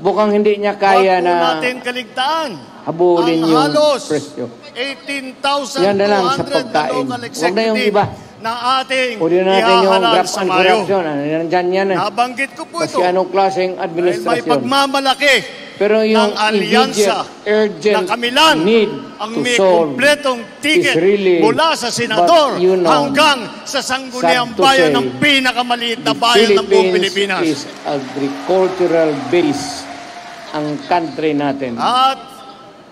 Bukang hindi niya kaya Huwag po na natin kaligtaan habulin ang yung halos presyo. 18,200 Yan na lang sa na pagkain. local Huwag na yung executive iba. na ating Pwede na natin yung ihahalal graft sa and Mayo. corruption. Nandyan yan eh. Nabanggit ko po Kasi ito. anong klaseng Dahil may administrasyon. pagmamalaki Pero yung ng alyansa immediate, urgent na kami lang need ang to may solve kumpletong ticket is really, mula sa senador but you know, hanggang sa sangguniang sad to bayan say, ng pinakamaliit na the bayan ng buong Philippines Pilipinas. is agricultural base ang country natin. At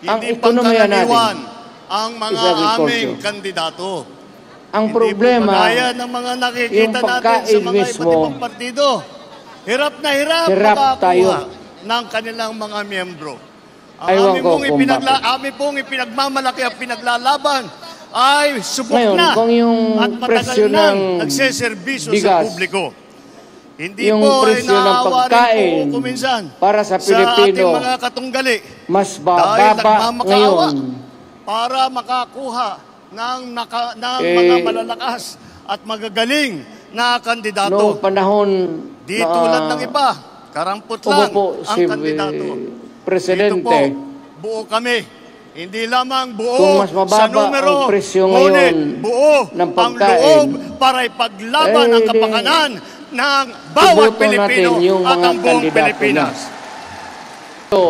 Ang hindi ekonomiya pangkaraniwan natin ang mga is agriculture. aming kandidato. Ang Hindi problema, po kagaya ng mga nakikita yung natin sa pagkain mga mismo, iba't ibang partido. Hirap na hirap makakuha tayo ng kanilang mga miyembro. Ang Ewan amin ko pong, kung bakit. amin pong ipinagmamalaki at pinaglalaban ay subok Ngayon, na kung yung at matagal presyo nang ng nagseserbisyo sa bigas, publiko. Hindi yung po ay presyo ng naawa pagkain rin po kuminsan para sa ating Pilipino, mga katunggali mas dahil bababa nagmamakaawa ngayon. para makakuha ng mga malalakas at magagaling na kandidato. Noong panahon Di tulad ng iba, karampot lang ang si kandidato. Presidente, Dito po, buo kami. Hindi lamang buo kung mas mababa sa numero, ang presyo ngunit ngayon buo ng ang pagkain, loob para ipaglaban ang kapakanan ng bawat iboto Pilipino natin yung at mga ang buong kandidato Pilipinas. So,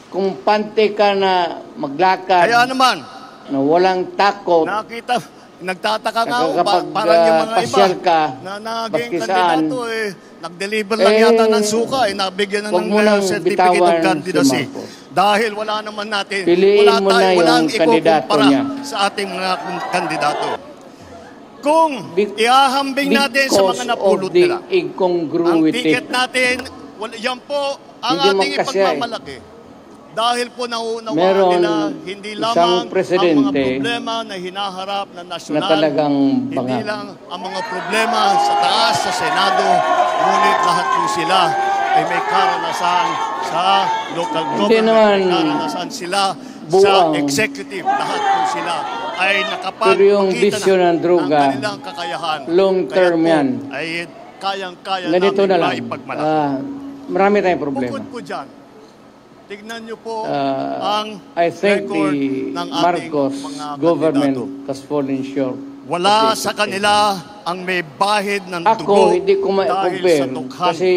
kung pante ka na maglakad Kaya naman, na walang takot, nakita, nagtataka nga ako, kapag parang yung mga iba pasyal ka, na naging maski saan, kandidato nag-deliver lang yata ng suka, nabigyan na wag ng mo nang certificate of bitawan candidacy. si Marcos. Dahil wala naman natin, Piliin mo na walang yung kandidato ikukumpara niya. sa ating mga kandidato. Kung ihahambing natin sa mga napulot because of nila, the ang incongruity. ticket natin, yan po ang Hindi ating magkasya ipagmamalaki. Dahil po nauunawaan Meron nila hindi isang lamang ang mga presidente problema na hinaharap na na nasyonal, talagang hindi banga. lang ang mga problema sa taas, sa Senado, ngunit lahat po sila ay may karanasan sa local Hindi government, naman may karanasan sila sa buang. executive, lahat po sila ay Pero yung nakapagpakita bisyo ng droga, ng kanilang kakayahan. long term Kaya po, yan. ay kayang-kaya Ganito namin na lang. maipagmalaki. Marami tayong problema. Bukod po dyan, tignan niyo po ang I think record the ng ating Marcos mga government kandidato. has fallen short. Wala sa kanila ang may bahid ng Ako, dugo hindi ko dahil sa ma-compare tukhan. kasi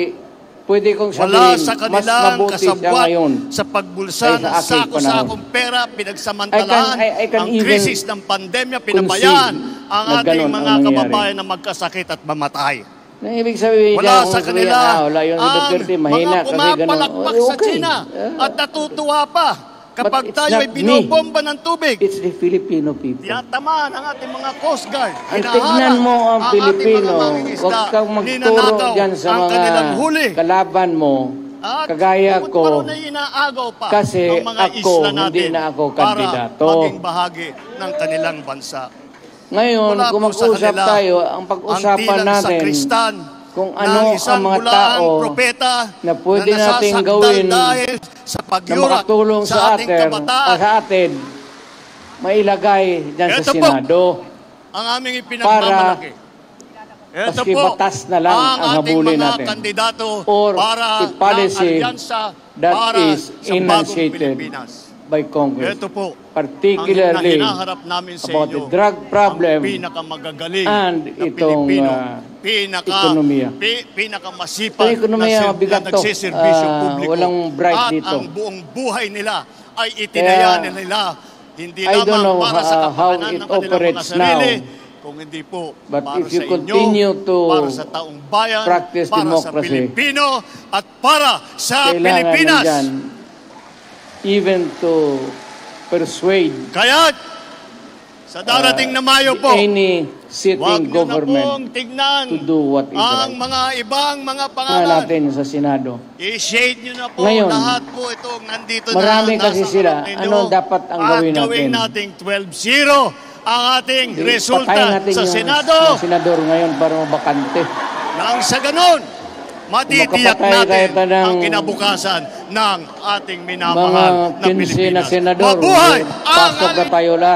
pwede kong Wala sabihin, sa mas kanilang mabuti siya kasabwat ngayon. sa pagbulsa ay sa ng aking sako-sakong pera, pinagsamantalahan I can ang even krisis ng pandemya, pinabayaan ang na ating ganun mga ang nangyayari. kababayan na magkasakit at mamatay. Na ibig sabihin Wala niya, sa kung sabihin, kanila wala yung ang Duterte, mahina mga kasi ganun. pumapalakpak sa China at natutuwa pa kapag But it's tayo ay not me. binobomba ng tubig. It's the Filipino people. Tiyatamaan ang ating mga Coast Guard. Ang Hinaharang tignan mo ang ating Pilipino, mga mangingisda. huwag kang magturo Ninanakaw dyan sa ang mga kanilang huli. kalaban mo, At kagaya bukod ko, pa rin na inaagaw pa kasi ang mga ako, isla hindi natin na ako para kandidato. maging bahagi ng kanilang bansa. Ngayon, Wala kung po sa mag-usap kanila tayo, ang pag-usapan ang tilang natin, sakristan kung ng ano isang ang mga bulaang tao propeta na pwede nating nasasakdal gawin dahil sa na pagyurak makatulong sa sa ating atin, kabataan. sa atin, mailagay dyan sa Ito po. Senado. Ang aming ipinagmamalaki. Ito maski po batas na lang ang ating habulin mga natin. kandidato Or para a policy ng alyansa that para is sa bagong enunciated Pilipinas. by Congress. Ito po, Particularly ang hinaharap namin sa about inyo, the drug problem ang pinakamagagaling and na itong Pilipino, ekonomiya. pinakamasipag Ang ekonomiya, na mabigat to. nagsiservisyo publiko. Walang bright at dito. ang buong buhay nila ay itinaya nila hindi I don't know lamang para sa how kapakanan it ng kanilang mga operates sarili, now. kung hindi po But para if you sa continue inyo, to para sa taong bayan, practice para sa democracy, Pilipino, at para sa kailangan Pilipinas. nandyan, even to persuade Kaya, sa darating na Mayo po, any huwag sitting niyo na pong government tignan to do what is ang right. mga ibang mga Na pangalan. natin sa Senado. I-shade nyo na po Ngayon, lahat po itong nandito marami na kasi nasa sila. harap ninyo. Ano dapat ang gawin At gawin natin? nating 12-0 ang ating resulta Patayin natin sa yung Senado. senador ngayon para mabakante. Nang sa ganon, matitiyak Makapatay natin kahit ng ang kinabukasan ng ating Mga minamahal na 15 na Pilipinas. senador, Mabuhay ang pasok na tayo lahat.